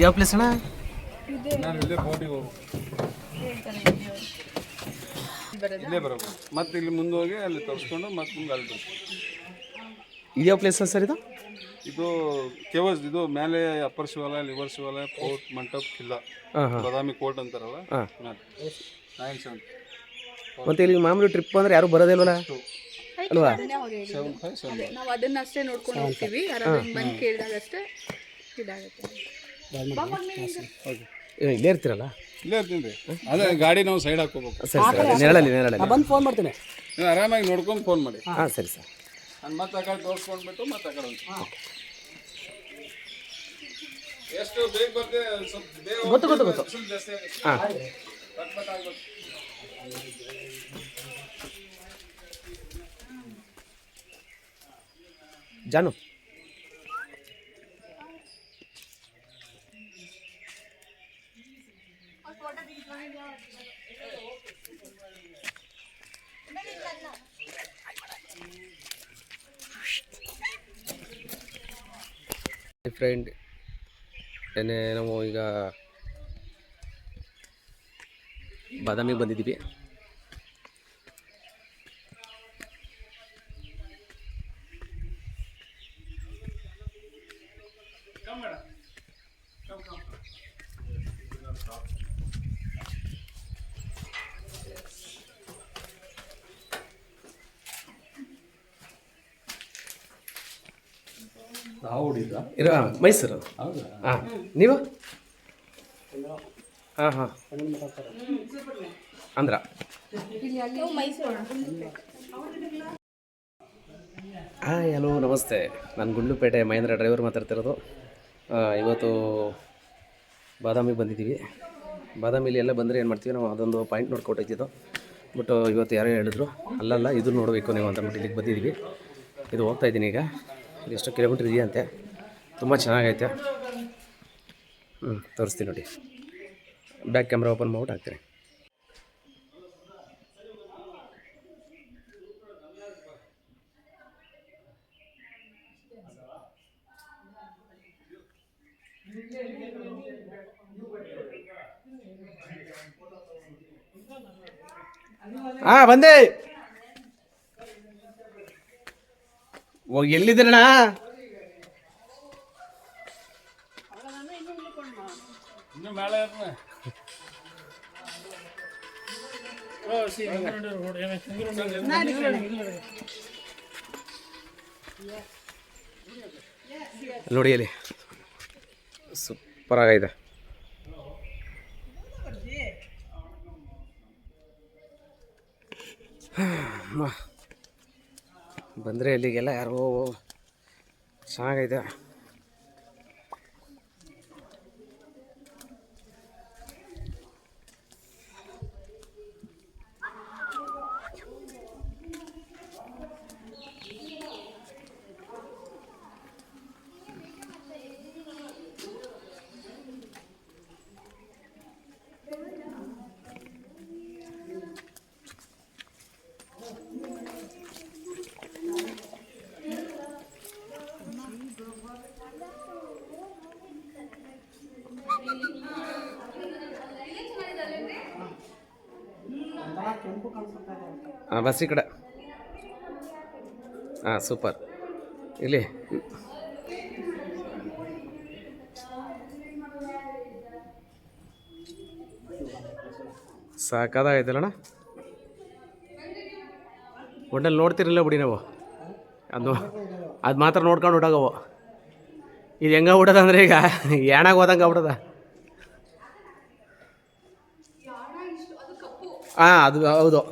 ಯಾವ ಪ್ಲೇಸ್ ಅಣ್ಣ? ಇಲ್ಲೇ ಬರೋದು ಮತ್ತೆ ಇಲ್ಲಿ ಮುಂದೆ ಹೋಗಿ ಅಲ್ಲಿ ತರಿಸ್ಕೊಂಡು ಮತ್ತೆ ಮುಂದೆ ಅಲ್ಲಿ ಬರ್ತೀವಿ. ಇದ್ಯಾವ ಪ್ಲೇಸ್ ಸರ್ ಇದು? ಇದು ಕೇವಸ್ ಇದು ಮೇಲೆ ಅಪ್ಪರ್ ಶಿವಾಲಯ, ಲಿವರ್ ಶಿವಾಲಯ, ಫೋರ್ಟ್, ಮಂಟಪ, ಕಿಲ್ಲ, ಬಾದಾಮಿ ಕೋರ್ಟ್ ಅಂತಾರಲ್ಲ. ಮತ್ತೆ ಇಲ್ಲಿ ಮಾಮೂಲಿ ಟ್ರಿಪ್ ಅಂದ್ರೆ ಯಾರು ಬರೋದಿಲ್ವಲ್ಲ ಅಲ್ವಾ? ನಾವು ಅದನ್ನ ಅಷ್ಟೇ ನೋಡ್ಕೊಂಡು ಹೋಗ್ತೀವಿ. ಯಾರಾದ್ರೂ ಬಂದು ಕೇಳಿದಾಗ ಅಷ್ಟೇ ಇದಾಗುತ್ತೆ. ಇಲ್ಲೇ ಇರ್ತೀರಲ್ಲ? ಇಲ್ಲೇ ಇರ್ತೀನಿ ರೀ. ಅದೇ ಗಾಡಿ ನಾವು ಸೈಡ್ ಹಾಕೋಬೇಕು. ಸರಿ ಸರ್, ನೆರಳಲ್ಲಿ ಬಂದು ಫೋನ್ ಮಾಡ್ತೇನೆ. ನೀವು ಆರಾಮಾಗಿ ನೋಡ್ಕೊಂಡು ಫೋನ್ ಮಾಡಿ. ಹಾಂ ಸರಿ ಸರ್. ನಾನು ಮತ್ತೆ ಆ ಕಡೆ ತೋರಿಸ್ಕೊಂಡ್ಬಿಟ್ಟು ಮತ್ತೆ ಆ ಕಡೆ ಹೋಗ್ತೀನಿ. ಎಷ್ಟು ಬೇಗ ಬರ್ತದೆ ಸ್ವಲ್ಪ ಬೇಗ ಗೊತ್ತು ಜಾಸ್ತಿ ಆಗುತ್ತೆ. ಹಾಂ ಆಗ್ಬೇಕು. ಜಾನು ಫ್ರೆಂಡ್ ಏನೇ ನಾವು ಈಗ ಬಾದಾಮಿಗೆ ಬಂದಿದ್ದೀವಿ. ಮೈಸೂರು. ಹಾಂ ನೀವು? ಹಾಂ ಹಾಂ ಆಂಧ್ರ. ಹಾಯ್ ಹಲೋ ನಮಸ್ತೆ. ನಾನು ಗುಂಡ್ಲುಪೇಟೆ ಮಹೇಂದ್ರ ಡ್ರೈವರ್ ಮಾತಾಡ್ತಿರೋದು. ಇವತ್ತು ಬಾದಾಮಿಗೆ ಬಂದಿದ್ದೀವಿ. ಬಾದಾಮಿಲಿ ಎಲ್ಲ ಬಂದರೆ ಏನು ಮಾಡ್ತೀವಿ ನಾವು, ಅದೊಂದು ಪಾಯಿಂಟ್ ನೋಡ್ಕೊಟ್ಟಿದ್ದು. ಬಟ್ ಇವತ್ತು ಯಾರೋ ಹೇಳಿದ್ರು ಅಲ್ಲಲ್ಲ ಇದು ನೋಡಬೇಕು ನೀವು ಅಂತ ಅಂದ್ಬಿಟ್ಟು ಇಲ್ಲಿಗೆ ಬಂದಿದ್ದೀವಿ. ಇದು ಹೋಗ್ತಾಯಿದ್ದೀನಿ ಈಗ. ಇದು ಎಷ್ಟು ಕಿಲೋಮೀಟ್ರ್ ಇದೆಯಂತೆ, ತುಂಬ ಚೆನ್ನಾಗೈತೆ. ತೋರಿಸ್ತೀನಿ ನೋಡಿ. ಬ್ಯಾಕ್ ಕ್ಯಾಮ್ರಾ ಓಪನ್ ಮಾಡ್ಬಿಟ್ಟು ಹಾಕ್ತೀನಿ. ಹಾಂ ಬಂದೆ. ಹೋಗಿ ಎಲ್ಲಿದ್ದೀರಣ್ಣ? ಇನ್ನು ಮೇಳೆ ನೋಡಿ ಅಲ್ಲಿ ಸೂಪರ್ ಆಗೈತೆ. ಬಂದರೆ ಇಲ್ಲಿಗೆಲ್ಲ ಯಾರೋ ಚೆನ್ನಾಗೈತೆ. ಹಾಂ ಬಸ್ ಈ ಕಡೆ. ಹಾಂ ಸೂಪರ್. ಇಲ್ಲಿ ಸಾಕಾದಾಗೈತಲ್ಲಣ್ಣ. ಒಟ್ಟಲ್ಲಿ ನೋಡ್ತಿರಲಿಲ್ಲ ಬಿಡಿ ನಾವು. ಅದು ಮಾತ್ರ ನೋಡ್ಕೊಂಡು ಹೊಡೋಗವು. ಇದು ಹೆಂಗೆ ಬಿಡೋದಂದ್ರೆ ಈಗ ಯಾಣಾಗ ಹೋದಂಗೆ ಆಗ್ಬಿಡೋದ. ಹಾಂ ಅದು ಹೌದು.